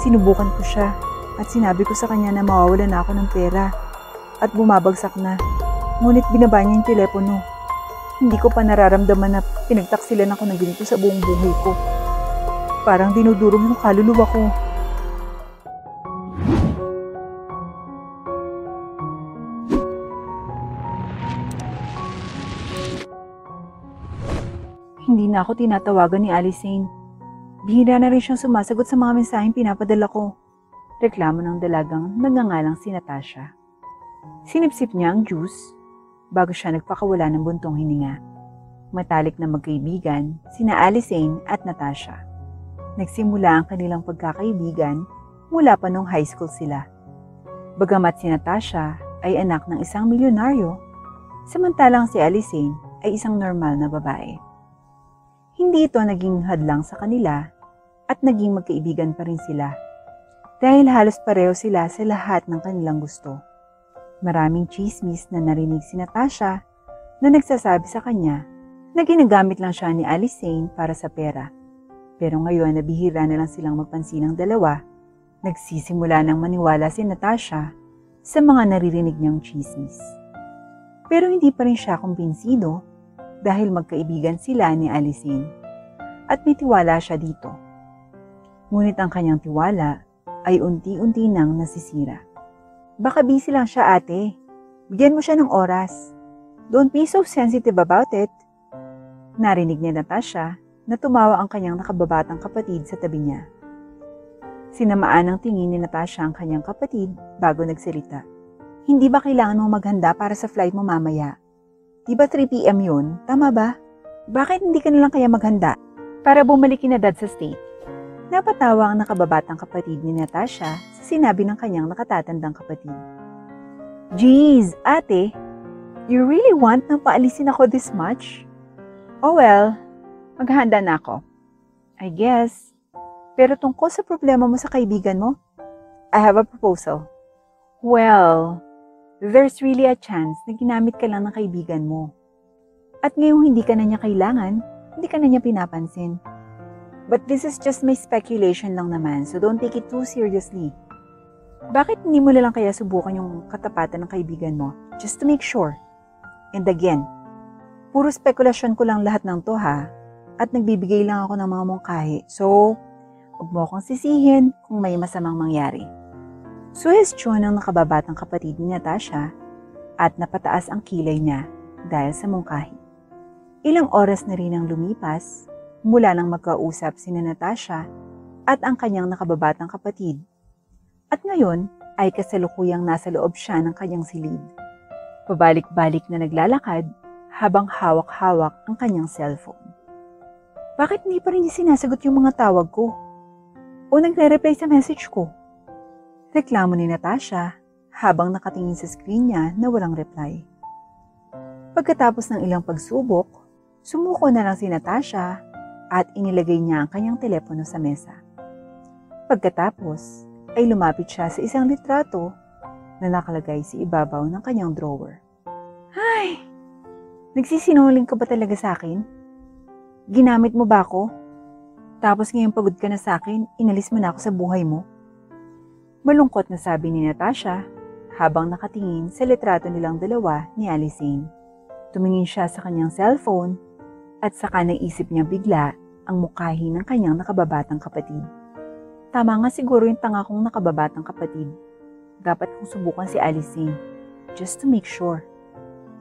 Sinubukan ko siya at sinabi ko sa kanya na mawawala na ako ng pera at bumabagsak na. Ngunit binaba niya yung telepono. Hindi ko pa nararamdaman na pinagtaksilan ako ng ganito sa buong buhay ko. Parang dinudurog yung kaluluwa ko. Hindi na ako tinatawagan ni Alicene. Bihira na rin siyang sumasagot sa mga mensaheng pinapadala ko. Reklamo ng dalagang nagngangalang si Natasha. Sinipsip niya ang juice bago siya nagpakawala ng buntong hininga. Matalik na magkaibigan, sina Alicene at Natasha. Nagsimula ang kanilang pagkakaibigan mula pa nung high school sila. Bagamat si Natasha ay anak ng isang milyonaryo, samantalang si Alicene ay isang normal na babae. Hindi ito naging hadlang sa kanila at naging magkaibigan pa rin sila dahil halos pareho sila sa lahat ng kanilang gusto. Maraming chismis na narinig si Natasha na nagsasabi sa kanya na ginagamit lang siya ni Alicene para sa pera. Pero ngayon na bihira na lang silang magpansin ng dalawa, nagsisimula ng maniwala si Natasha sa mga naririnig niyang chismis. Pero hindi pa rin siya kumbinsido dahil magkaibigan sila ni Alicene at may tiwala siya dito. Ngunit ang kanyang tiwala ay unti-unti nang nasisira. Baka busy lang siya, ate. Bigyan mo siya ng oras. Don't be so sensitive about it. Narinig ni Natasha na tumawa ang kanyang nakababatang kapatid sa tabi niya. Sinamaan ng tingin ni Natasha ang kanyang kapatid bago nagsalita. Hindi ba kailangan mong maghanda para sa flight mo mamaya? Diba 3 p.m. yun? Tama ba? Bakit hindi ka nalang kaya maghanda para bumalik kina dad sa state? Napatawa ang nakababatang kapatid ni Natasha sa sinabi ng kanyang nakatatandang kapatid. Jeez, ate, you really want na paalisin ako this much? Oh well, maghahanda na ako. I guess. Pero tungkol sa problema mo sa kaibigan mo, I have a proposal. Well, there's really a chance na ginamit ka lang ng kaibigan mo. At ngayong hindi ka na niya kailangan, hindi ka na niya pinapansin. But this is just my speculation lang naman, so don't take it too seriously. Bakit hindi mo lang kaya subukan yung katapatan ng kaibigan mo, just to make sure? And again, puro spekulasyon ko lang lahat ng to ha, at nagbibigay lang ako ng mga mungkahi, so huwag mo akong sisihin kung may masamang mangyari. Suhestyon ng nakababatang kapatid ni Natasha at napataas ang kilay niya dahil sa mungkahi. Ilang oras na rin ang lumipas mula nang magkausap sina Natasha at ang kanyang nakababatang kapatid. At ngayon ay kasalukuyang nasa loob siya ng kanyang silid. Pabalik-balik na naglalakad habang hawak-hawak ang kanyang cellphone. Bakit hindi pa rin niya sinasagot yung mga tawag ko? O nagre-reply sa message ko? Reklamo ni Natasha habang nakatingin sa screen niya na walang reply. Pagkatapos ng ilang pagsubok, sumuko na lang si Natasha at inilagay niya ang kanyang telepono sa mesa. Pagkatapos ay lumapit siya sa isang litrato na nakalagay sa ibabaw ng kanyang drawer. Ay! Nagsisinungaling ka ba talaga sa akin? Ginamit mo ba ako? Tapos ngayong pagod ka na sa akin, inalis mo na ako sa buhay mo? Malungkot na sabi ni Natasha habang nakatingin sa litrato nilang dalawa ni Alicene. Tumingin siya sa kanyang cellphone at saka naisip niya bigla ang mukhahi ng kanyang nakababatang kapatid. Tama nga siguro yung tanga kong nakababatang kapatid. Dapat kong subukan si Alicene, just to make sure.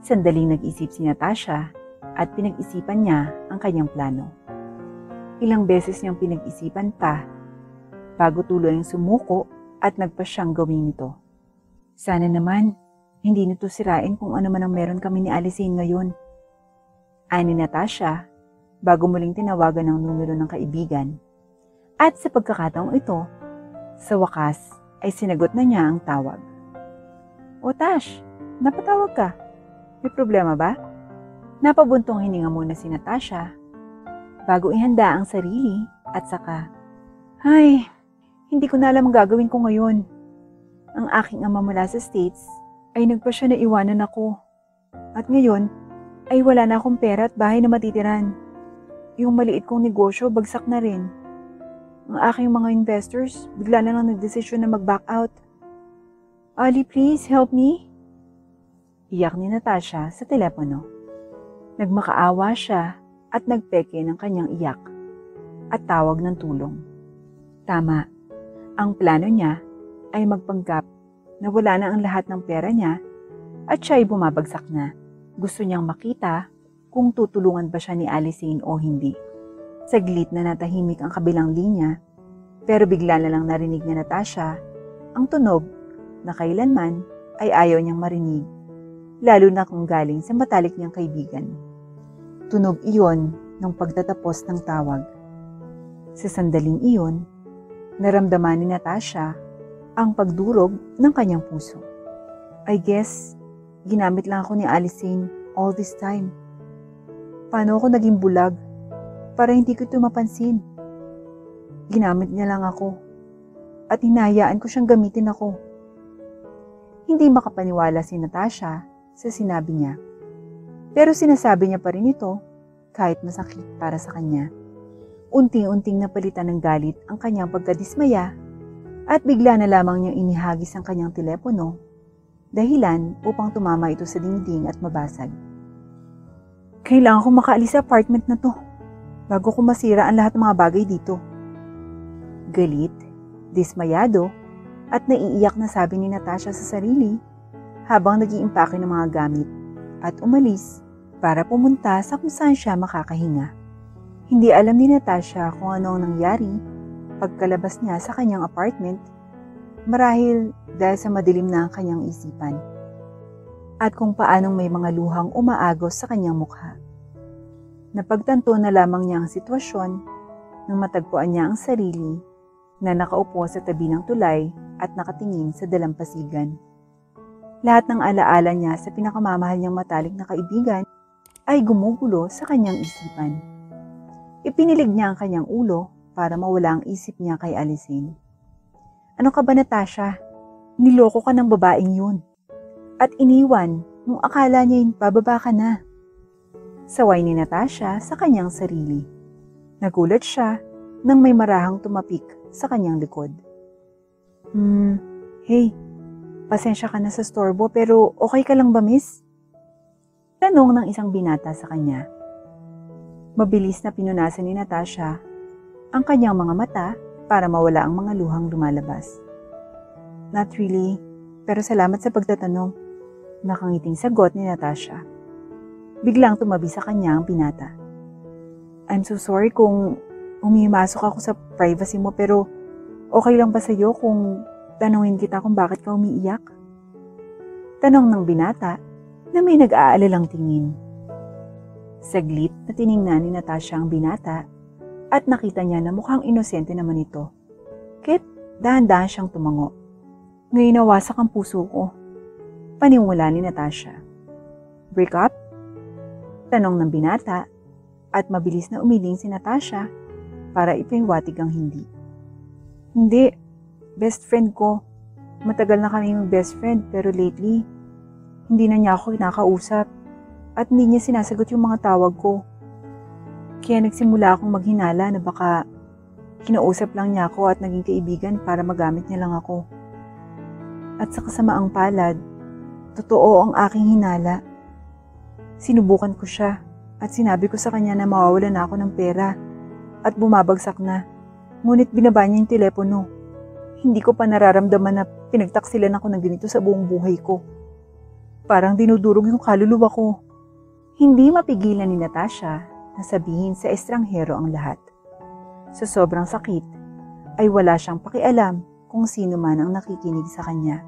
Sandaling nag-isip si Natasha at pinag-isipan niya ang kanyang plano. Ilang beses niyang pinag-isipan pa bago tuluyang sumuko at nagpa siyang gawin ito. Sana naman, hindi nito sirain kung ano man ang meron kami ni Alicene ngayon. Ani Natasha, bago muling tinawagan ang numero ng kaibigan. At sa pagkakataong ito, sa wakas ay sinagot na niya ang tawag. O Tash, napatawag ka. May problema ba? Napabuntong hininga muna si Natasha bago ihanda ang sarili at saka, Ay, hindi ko na alam ang gagawin ko ngayon. Ang aking ama mula sa States ay nagpa siya na iwanan ako. At ngayon ay wala na akong pera at bahay na matitiran. Yung maliit kong negosyo bagsak na rin. Ang aking mga investors, bigla na lang nagdesisyon na mag-back out. Ali, please help me. Iyak ni Natasha sa telepono. Nagmakaawa siya at nagpeke ng kanyang iyak at tawag ng tulong. Tama, ang plano niya ay magpanggap na wala na ang lahat ng pera niya at siya ay bumabagsak na. Gusto niyang makita kung tutulungan ba siya ni Alicene o hindi. Saglit na natahimik ang kabilang linya, pero bigla na lang narinig ni Natasha ang tunog na kailanman ay ayaw niyang marinig, lalo na kung galing sa matalik niyang kaibigan. Tunog iyon ng pagtatapos ng tawag. Sa sandaling iyon, naramdaman ni Natasha ang pagdurog ng kanyang puso. I guess, ginamit lang ako ni Alicene all this time. Paano ako naging bulag para hindi ko ito mapansin? Ginamit niya lang ako at hinahayaan ko siyang gamitin ako. Hindi makapaniwala si Natasha sa sinabi niya. Pero sinasabi niya pa rin ito kahit masakit para sa kanya. Unting-unting napalitan ng galit ang kanyang pagkadismaya at bigla na lamang niyang inihagis ang kanyang telepono dahilan upang tumama ito sa dingding at mabasag. Kailangan ko makaalis sa apartment na to bago ko masira ang lahat ng mga bagay dito. Galit, dismayado, at naiiyak na sabi ni Natasha sa sarili habang nag-iimpake ng mga gamit at umalis para pumunta sa kung saan siya makakahinga. Hindi alam ni Natasha kung ano ang nangyari pagkalabas niya sa kanyang apartment, marahil dahil sa madilim na ang kanyang isipan at kung paanong may mga luhang umaagos sa kanyang mukha. Napagtanto na lamang niya ang sitwasyon nang matagpuan niya ang sarili na nakaupo sa tabi ng tulay at nakatingin sa dalampasigan. Lahat ng alaala niya sa pinakamamahal niyang matalik na kaibigan ay gumugulo sa kanyang isipan. Ipinilig niya ang kanyang ulo para mawala ang isip niya kay Alicene. Ano ka ba, Natasha? Niloko ka ng babaeng yun. At iniwan nung akala niya bababa ka na. Saway ni Natasha sa kanyang sarili. Nagulat siya nang may marahang tumapik sa kanyang likod. Hey, pasensya ka na sa storbo pero okay ka lang ba, miss? Tanong ng isang binata sa kanya. Mabilis na pinunasan ni Natasha ang kanyang mga mata para mawala ang mga luhang lumalabas. Not really, pero salamat sa pagtatanong. Nakangiting sagot ni Natasha. Biglang tumabi sa kanya ang binata. I'm so sorry kung umimasok ako sa privacy mo pero okay lang ba sa'yo kung tanungin kita kung bakit ka umiiyak? Tanong ng binata na may nag-aalalang tingin. Saglit na tiningnan ni Natasha ang binata at nakita niya na mukhang inosente naman ito. Kaya't dahan-dahan siyang tumango. Ngayon nawasak ang puso ko. Paniwala ni Natasha. Break up? Tanong ng binata at mabilis na umiling si Natasha para ipahiwatig ang hindi. Hindi, best friend ko. Matagal na kami yung best friend pero lately, hindi na niya ako kinakausap at hindi niya sinasagot yung mga tawag ko. Kaya nagsimula akong maghinala na baka kinausap lang niya ako at naging kaibigan para magamit niya lang ako. At sa kasamaang palad, totoo ang aking hinala. Sinubukan ko siya at sinabi ko sa kanya na mawawalan na ako ng pera at bumabagsak na. Ngunit binaba niya yung telepono. Hindi ko pa nararamdaman na pinagtaksilan ako ng ganito sa buong buhay ko. Parang dinudurog yung kaluluwa ko. Hindi mapigilan ni Natasha na sabihin sa estranghero ang lahat. Sa sobrang sakit, ay wala siyang pakialam kung sino man ang nakikinig sa kanya.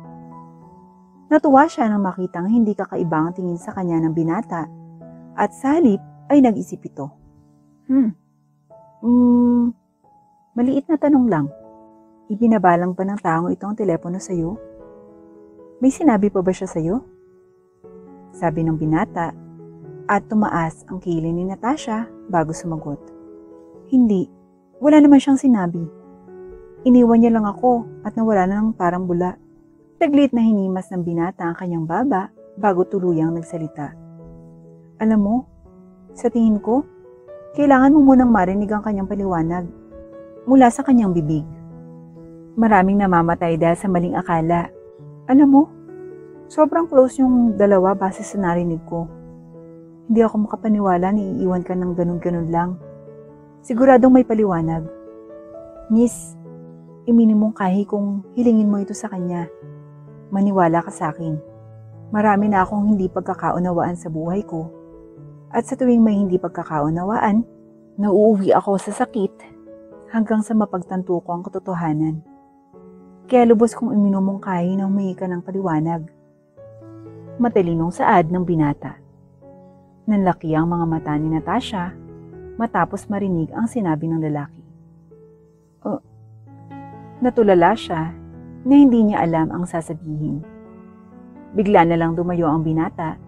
Natuwa siya nang makitang hindi kakaibang tingin sa kanya ng binata at sa halip ay nag-isip ito. Maliit na tanong lang. Ibinabalang ba ng taong ito ang telepono sa'yo? May sinabi pa ba siya sa'yo? Sabi ng binata at tumaas ang kilay ni Natasha bago sumagot. Hindi, wala naman siyang sinabi. Iniwan niya lang ako at nawala na ng parang bula. Taglit na hinimas ng binata ang kanyang baba bago tuluyang nagsalita. Alam mo, sa tingin ko, kailangan mo munang marinig ang kanyang paliwanag. mula sa kanyang bibig. Maraming namamatay dahil sa maling akala. Alam mo, sobrang close yung dalawa base sa narinig ko. Hindi ako makapaniwala na iiwan ka ng ganun-ganun lang. Siguradong may paliwanag. Miss, iminimungkahi kung hilingin mo ito sa kanya. Maniwala ka sa akin. Marami na akong hindi pagkakaunawaan sa buhay ko. At sa tuwing may hindi pagkakaunawaan, nauuwi ako sa sakit hanggang sa mapagtanto ko ang katotohanan. Kaya lubos kong iminumungkahi na humingi ka ng paliwanag. Matalinong saad ng binata. Nanlaki ang mga mata ni Natasha matapos marinig ang sinabi ng lalaki. Natulala siya na hindi niya alam ang sasabihin. Bigla na lang dumayo ang binata,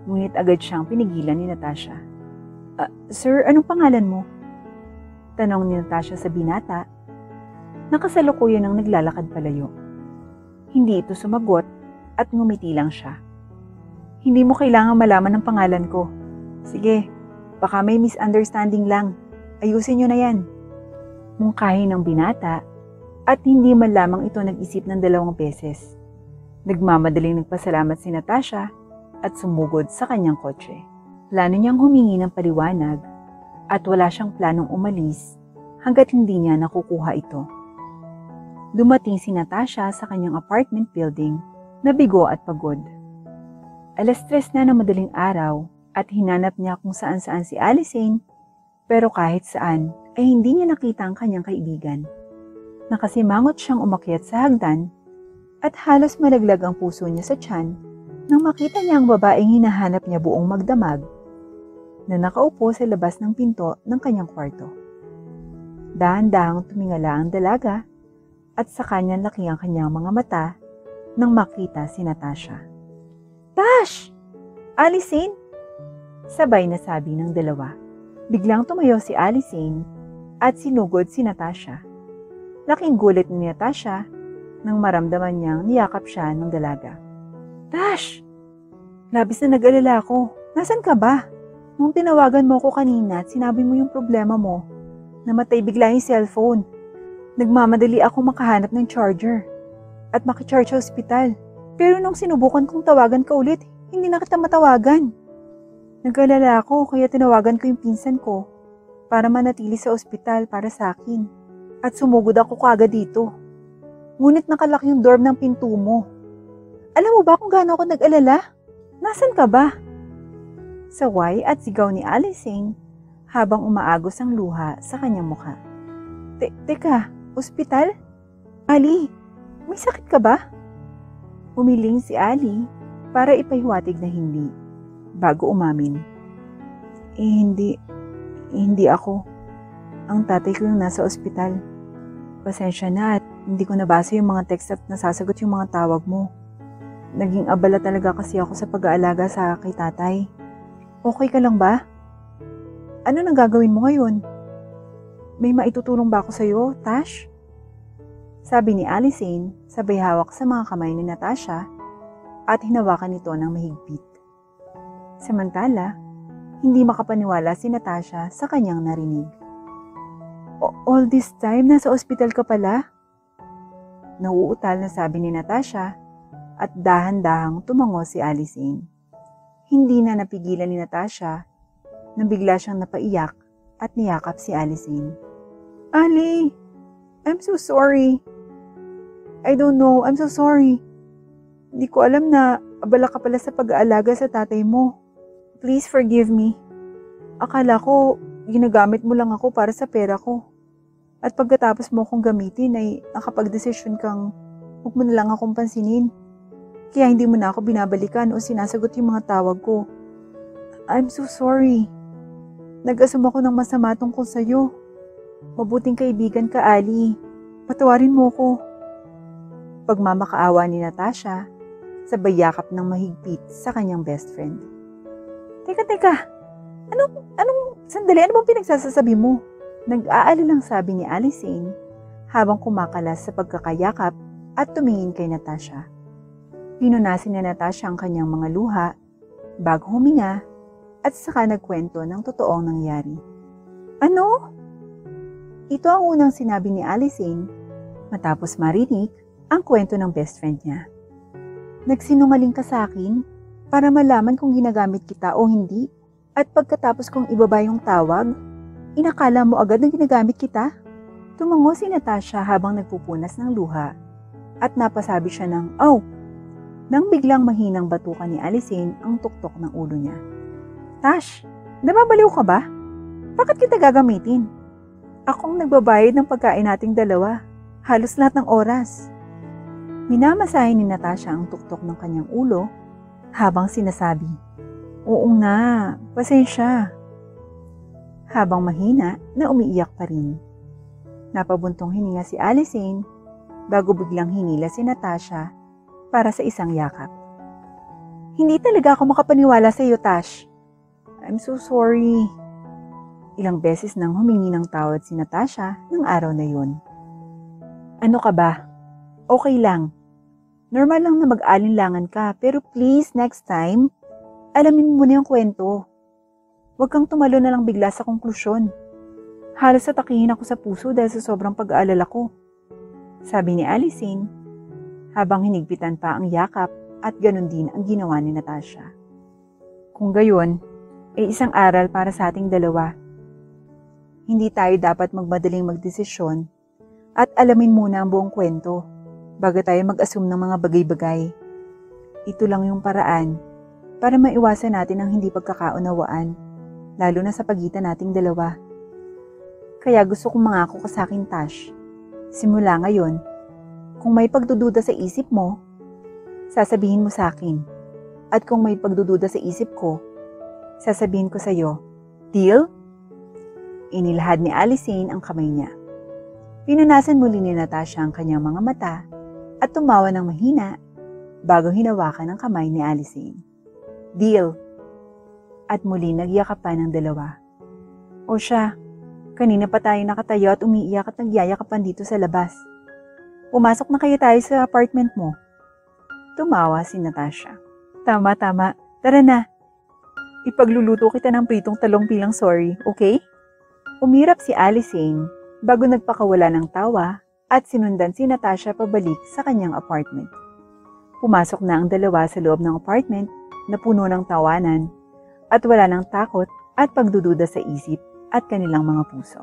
ngunit agad siyang pinigilan ni Natasha. Sir, anong pangalan mo? Tanong ni Natasha sa binata, nakasalukuyan ng naglalakad palayo. Hindi ito sumagot at ngumiti lang siya. Hindi mo kailangang malaman ang pangalan ko. Sige, baka may misunderstanding lang. Ayusin niyo na yan. Mungkahi ng binata at hindi man lamang ito nag-isip ng 2 beses. Nagmamadaling nagpasalamat si Natasha at sumugod sa kanyang kotse. Plano niyang humingi ng paliwanag at wala siyang planong umalis hanggat hindi niya nakukuha ito. Dumating si Natasha sa kanyang apartment building na bigo at pagod. 3:00 na ng madaling araw at hinanap niya kung saan-saan si Alicene, pero kahit saan ay hindi niya nakita ang kanyang kaibigan. Nakasimangot siyang umakyat sa hagdan at halos malaglag ang puso niya sa tiyan nang makita niya ang babaeng hinahanap niya buong magdamag na nakaupo sa labas ng pinto ng kanyang kwarto. Dahan-dahang tumingala ang dalaga at sa kanya laki ang kanyang mga mata nang makita si Natasha. Tash! Alicene! Sabay na sabi ng dalawa. Biglang tumayo si Alicene at sinugod si Natasha. Laking gulat ni Natasha nang maramdaman niyang niyakap siya ng dalaga. Tash! Labis na nag-alala ako. Nasaan ka ba? Nung tinawagan mo ko kanina at sinabi mo yung problema mo, namatay bigla yung cellphone. Nagmamadali ako makahanap ng charger at makicharge sa ospital. Pero nung sinubukan kong tawagan ka ulit, hindi na kita matawagan. Nag-alala ako kaya tinawagan ko yung pinsan ko para manatili sa ospital para sa akin. At sumugod ako kaagad dito. Ngunit nakalak yung door ng pinto mo. Alam mo ba kung gaano ako nag-alala? Nasaan ka ba? Saway at sigaw ni Alicene habang umaagos ang luha sa kanyang mukha. Teka, ospital? Ali, may sakit ka ba? Umiling si Ali para ipahiwatig na hindi, bago umamin. Hindi ako. Ang tatay ko yung nasa ospital. Pasensya na at hindi ko nabasa yung mga text at nasasagot yung mga tawag mo. Naging abala talaga kasi ako sa pag-aalaga sa kay tatay. Okay ka lang ba? Ano nang gagawin mo ngayon? May maitutulong ba ako sa'yo, Tash? Sabi ni Alicene, sabay hawak sa mga kamay ni Natasha at hinawakan ito ng mahigpit. Samantala, hindi makapaniwala si Natasha sa kanyang narinig. All this time, nasa ospital ka pala? Nauutal na sabi ni Natasha at dahan-dahang tumango si Alicene. Hindi na napigilan ni Natasha nang bigla siyang napaiyak at niyakap si Alicene. Ali, I'm so sorry. I don't know, I'm so sorry. Hindi ko alam na abala ka pala sa pag-aalaga sa tatay mo. Please forgive me. Akala ko, ginagamit mo lang ako para sa pera ko. At pagkatapos mo akong gamitin ay nakapag-desisyon kang huwag mo na lang akong pansinin. Kaya hindi mo na ako binabalikan o sinasagot yung mga tawag ko. I'm so sorry. Nag-assume ako ng masama tungkol sa'yo. Mabuting kaibigan ka, Ali. Patawarin mo ko. Pagmamakaawa ni Natasha, sabay yakap ng mahigpit sa kanyang best friend. Teka. Sandali, ano bang pinagsasasabi mo? Nag-aalalang sabi ni Alicene habang kumakalas sa pagkakayakap at tumingin kay Natasha. Pinunasin ni Natasha ang kanyang mga luha bago huminga at saka nagkwento ng totoong nangyari. Ano? Ito ang unang sinabi ni Alicene matapos marinig ang kwento ng best friend niya. Nagsinungaling ka sa akin para malaman kung ginagamit kita o hindi, at pagkatapos kong ibaba yung tawag, inakala mo agad na ginagamit kita? Tumango si Natasha habang nagpupunas ng luha at napasabi siya ng "Aw!" nang biglang mahinang batukan ni Alicene ang tuktok ng ulo niya. Tash, nababaliw ka ba? Bakit kita gagamitin? Akong nagbabayad ng pagkain nating dalawa, halos lahat ng oras. Minamasahin ni Natasha ang tuktok ng kanyang ulo habang sinasabi, "Oo nga, pasensya." Habang mahina na umiiyak pa rin. Napabuntong hininga si Alicene bago biglang hinila si Natasha para sa isang yakap. "Hindi talaga ako makapaniwala sa iyo, Tash. I'm so sorry." Ilang beses nang humingi ng tawad si Natasha ng araw na yun. "Ano ka ba? Okay lang. Normal lang na mag-alinlangan ka, pero please next time, alamin mo muna yung kwento. Huwag kang tumalo na lang bigla sa konklusyon. Halos atakihin ako sa puso dahil sa sobrang pag-aalala ko," sabi ni Alicene habang hinigpitan pa ang yakap, at ganun din ang ginawa ni Natasha. Kung gayon, ay isang aral para sa ating dalawa. Hindi tayo dapat magmadaling magdesisyon at alamin muna ang buong kwento bago tayo mag-assume ng mga bagay-bagay. Ito lang yung paraan para maiwasan natin ang hindi pagkakaunawaan, lalo na sa pagitan nating dalawa. Kaya gusto kong mangako ka sa akin, Tash. Simula ngayon, kung may pagdududa sa isip mo, sasabihin mo sa akin. At kung may pagdududa sa isip ko, sasabihin ko sa iyo. Deal? Inilahad ni Alicene ang kamay niya. Pinunasan muli ni Natasha ang kanyang mga mata at tumawa ng mahina bago hinawakan ang kamay ni Alicene. Deal. At muli nagyakapan ang dalawa. O siya, kanina pa tayo nakatayo at umiiyak at nagyayakapan dito sa labas. Pumasok na kaya tayo sa apartment mo. Tumawa si Natasha. Tama. Tara na. Ipagluluto kita ng pritong talong bilang sorry, okay? Umirap si Alicene bago nagpakawala ng tawa at sinundan si Natasha pabalik sa kanyang apartment. Pumasok na ang dalawa sa loob ng apartment na puno ng tawanan at wala ng takot at pagdududa sa isip at kanilang mga puso.